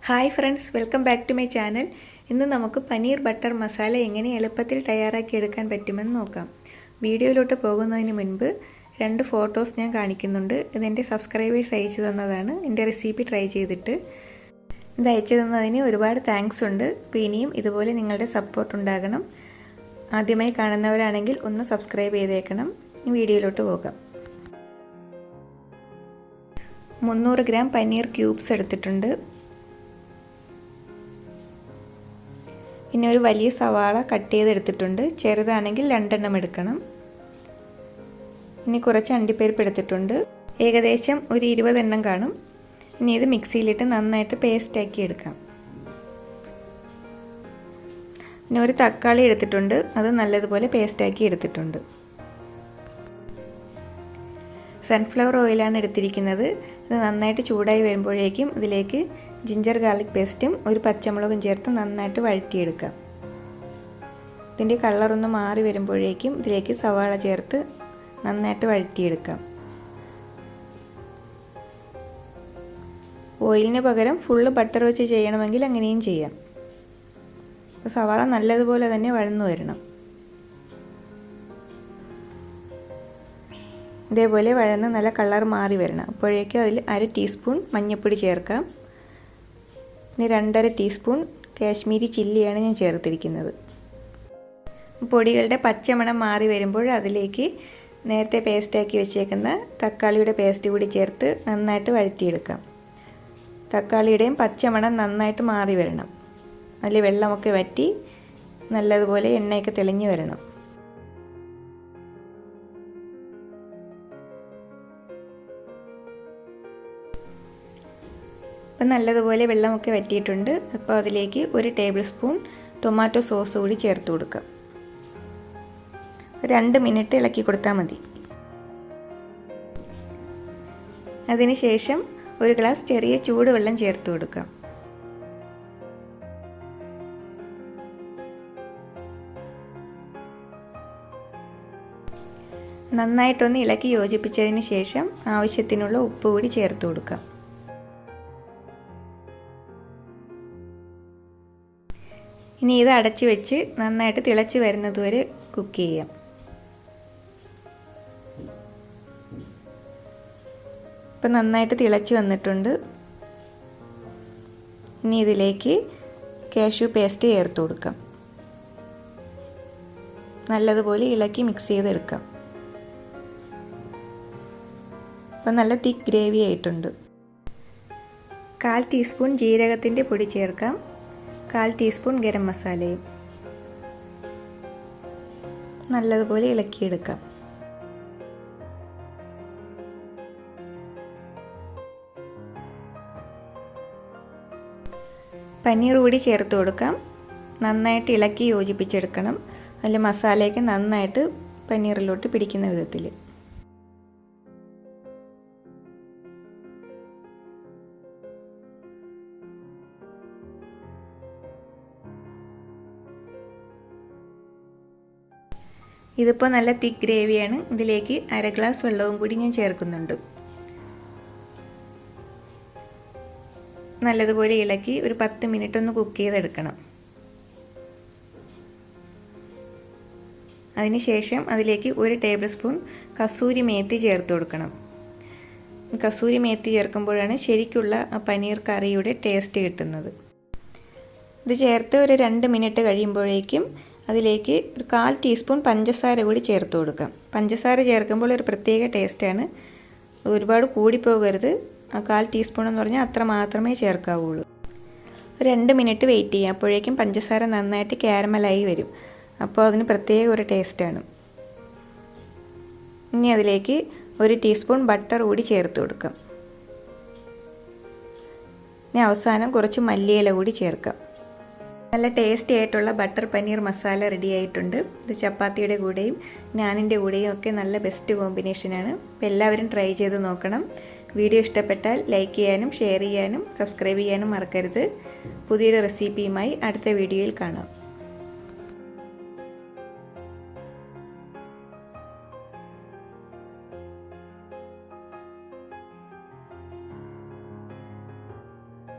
Hi friends, welcome back to my channel. ഇന്ന് നമുക്ക് paneer butter masala എങ്ങനെ എളുപ്പത്തിൽ തയ്യാറാക്കിയെടുക്കാൻ പറ്റുമെന്ന് നോക്കാം. വീഡിയോയിലോട്ട് പോകുന്നതിന് മുൻപ് 2 ഫോട്ടോസ് ഞാൻ കാണിക്കുന്നുണ്ട്. ഇതെൻ്റെ സബ്സ്ക്രൈബേഴ്സ് അയച്ചു തന്നതാണ്. എൻ്റെ റെസിപ്പി ട്രൈ ചെയ്തിട്ട് ഇത് അയച്ചു തന്നതിന് ഒരുപാട് താങ്ക്സ് ഉണ്ട്. അപ്പോൾ ഇനിയും ഇതുപോലെ നിങ്ങളുടെ സപ്പോർട്ട് ഉണ്ടാകണം. ആദ്യമായി കാണുന്നവരാണെങ്കിൽ ഒന്ന് സബ്സ്ക്രൈബ് ചെയ്തേക്കണം. വീഡിയോയിലോട്ട് പോകാം. 300 ഗ്രാം പനീർ ക്യൂബ്സ് എടുത്തിട്ടുണ്ട്. പിന്നെ ഒരു വലിയ സവാള കട്ട് ചെയ്തെടുത്തിട്ടുണ്ട്. ചെറുതാണെങ്കിൽ 2 എണ്ണം എടുക്കണം. ഇനി കുറച്ച് അണ്ടിപ്പരിപ്പ് എടുത്തിട്ടുണ്ട്. ഏകദേശം ഒരു 20 എണ്ണം കാണും. ഇനി ഇത് മിക്സിയിലിട്ട് നന്നായിട്ട് പേസ്റ്റാക്കി എടുക്കാം. പിന്നെ ഒരു തക്കാളി എടുത്തിട്ടുണ്ട്. അത് നല്ലതുപോലെ പേസ്റ്റാക്കി എടുത്തിട്ടുണ്ട്. സൺഫ്ലവർ ഓയിലാണ് എടുത്തിരിക്കുന്നത്. ഇത് നന്നായിട്ട് ചൂടായി വരുമ്പോഴേക്കും ഇതിലേക്ക് ജിഞ്ചർ ഗാർലിക് പേസ്റ്റും ഒരു പച്ചമുളകും ചേർത്ത് നന്നായിട്ട് വഴറ്റിയെടുക്കാം. ഇതിൻ്റെ കളറൊന്ന് മാറി വരുമ്പോഴേക്കും ഇതിലേക്ക് സവാള ചേർത്ത് നന്നായിട്ട് വഴറ്റിയെടുക്കാം. ഓയിലിന് പകരം ഫുള്ള് ബട്ടർ വെച്ച് ചെയ്യണമെങ്കിൽ അങ്ങനെയും ചെയ്യാം. അപ്പോൾ സവാള നല്ലതുപോലെ തന്നെ വഴന്നു വരണം. ഇതേപോലെ വഴന്ന് നല്ല കളർ മാറി വരണം. അപ്പോഴേക്കും അതിൽ 1/2 ടീസ്പൂൺ മഞ്ഞൾപ്പൊടി ചേർക്കാം. ഇനി 2.5 ടീസ്പൂൺ കാശ്മീരി ചില്ലിയാണ് ഞാൻ ചേർത്തിരിക്കുന്നത്. പൊടികളുടെ പച്ചമണം മാറി വരുമ്പോൾ അതിലേക്ക് നേരത്തെ പേസ്റ്റാക്കി വെച്ചേക്കുന്ന തക്കാളിയുടെ പേസ്റ്റ് കൂടി ചേർത്ത് നന്നായിട്ട് വഴറ്റിയെടുക്കാം. തക്കാളിയുടെയും പച്ചമണം നന്നായിട്ട് മാറി വരണം. അതിൽ വെള്ളമൊക്കെ വറ്റി നല്ലതുപോലെ എണ്ണയൊക്കെ തെളിഞ്ഞു വരണം. അപ്പം നല്ലതുപോലെ വെള്ളമൊക്കെ വറ്റിയിട്ടുണ്ട്. അപ്പോൾ അതിലേക്ക് 1 ടേബിൾ സ്പൂൺ ടൊമാറ്റോ സോസ് കൂടി ചേർത്ത് കൊടുക്കാം. 2 മിനിറ്റ് ഇളക്കി കൊടുത്താൽ മതി. അതിനുശേഷം 1 ഗ്ലാസ് ചെറിയ ചൂടുവെള്ളം ചേർത്ത് കൊടുക്കാം. നന്നായിട്ടൊന്ന് ഇളക്കി യോജിപ്പിച്ചതിന് ശേഷം ആവശ്യത്തിനുള്ള ഉപ്പ് കൂടി ചേർത്ത് കൊടുക്കാം. ഇനി ഇത് അടച്ചു വെച്ച് നന്നായിട്ട് തിളച്ച് വരുന്നത് വരെ കുക്ക് ചെയ്യാം. ഇപ്പം നന്നായിട്ട് തിളച്ച് വന്നിട്ടുണ്ട്. ഇനി ഇതിലേക്ക് കാഷ്യൂ പേസ്റ്റ് ചേർത്ത് കൊടുക്കാം. നല്ലതുപോലെ ഇളക്കി മിക്സ് ചെയ്തെടുക്കാം. അപ്പം നല്ല തിക്ക് ഗ്രേവി ആയിട്ടുണ്ട്. 1/4 ടീസ്പൂൺ ജീരകത്തിൻ്റെ പൊടി ചേർക്കാം. 1/4 ടീസ്പൂൺ ഗരം മസാലയും നല്ലതുപോലെ ഇളക്കിയെടുക്കാം. പനീർ കൂടി ചേർത്ത് കൊടുക്കാം. നന്നായിട്ട് ഇളക്കി യോജിപ്പിച്ചെടുക്കണം. അതിൽ മസാലയൊക്കെ നന്നായിട്ട് പനീറിലോട്ട് പിടിക്കുന്ന വിധത്തിൽ. ഇതിപ്പോൾ നല്ല തിക്ക് ഗ്രേവിയാണ്. ഇതിലേക്ക് 1/2 ഗ്ലാസ് വെള്ളവും കൂടി ഞാൻ ചേർക്കുന്നുണ്ട്. നല്ലതുപോലെ ഇളക്കി ഒരു 10 മിനിറ്റ് ഒന്ന് കുക്ക് ചെയ്തെടുക്കണം. അതിനുശേഷം അതിലേക്ക് 1 ടേബിൾ സ്പൂൺ കസൂരി മേത്തി ചേർത്ത് കൊടുക്കണം. കസൂരി മേത്തി ചേർക്കുമ്പോഴാണ് ശരിക്കുള്ള പനീർ കറിയുടെ ടേസ്റ്റ് കിട്ടുന്നത്. ഇത് ചേർത്ത് ഒരു 2 മിനിറ്റ് കഴിയുമ്പോഴേക്കും അതിലേക്ക് ഒരു 1/4 ടീസ്പൂൺ പഞ്ചസാര കൂടി ചേർത്ത് കൊടുക്കാം. പഞ്ചസാര ചേർക്കുമ്പോൾ ഒരു പ്രത്യേക ടേസ്റ്റാണ്. ഒരുപാട് കൂടിപ്പോകരുത്. 1/4 ടീസ്പൂൺ എന്ന് പറഞ്ഞാൽ അത്ര മാത്രമേ ചേർക്കാവുള്ളൂ. 2 മിനിറ്റ് വെയിറ്റ് ചെയ്യാം. അപ്പോഴേക്കും പഞ്ചസാര നന്നായിട്ട് കാരമലായി വരും. അപ്പോൾ അതിന് പ്രത്യേക ഒരു ടേസ്റ്റാണ്. ഇനി അതിലേക്ക് 1 ടീസ്പൂൺ ബട്ടർ കൂടി ചേർത്ത് കൊടുക്കാം. ഇനി അവസാനം കുറച്ച് മല്ലിയില കൂടി ചേർക്കാം. നല്ല ടേസ്റ്റി ആയിട്ടുള്ള ബട്ടർ പനീർ മസാല റെഡി ആയിട്ടുണ്ട്. ഇത് ചപ്പാത്തിയുടെ കൂടെയും നാനിൻ്റെ കൂടെയും ഒക്കെ നല്ല ബെസ്റ്റ് കോമ്പിനേഷനാണ്. അപ്പോൾ എല്ലാവരും ട്രൈ ചെയ്ത് നോക്കണം. വീഡിയോ ഇഷ്ടപ്പെട്ടാൽ ലൈക്ക് ചെയ്യാനും ഷെയർ ചെയ്യാനും സബ്സ്ക്രൈബ് ചെയ്യാനും മറക്കരുത്. പുതിയൊരു റെസിപ്പിയുമായി അടുത്ത വീഡിയോയിൽ കാണാം.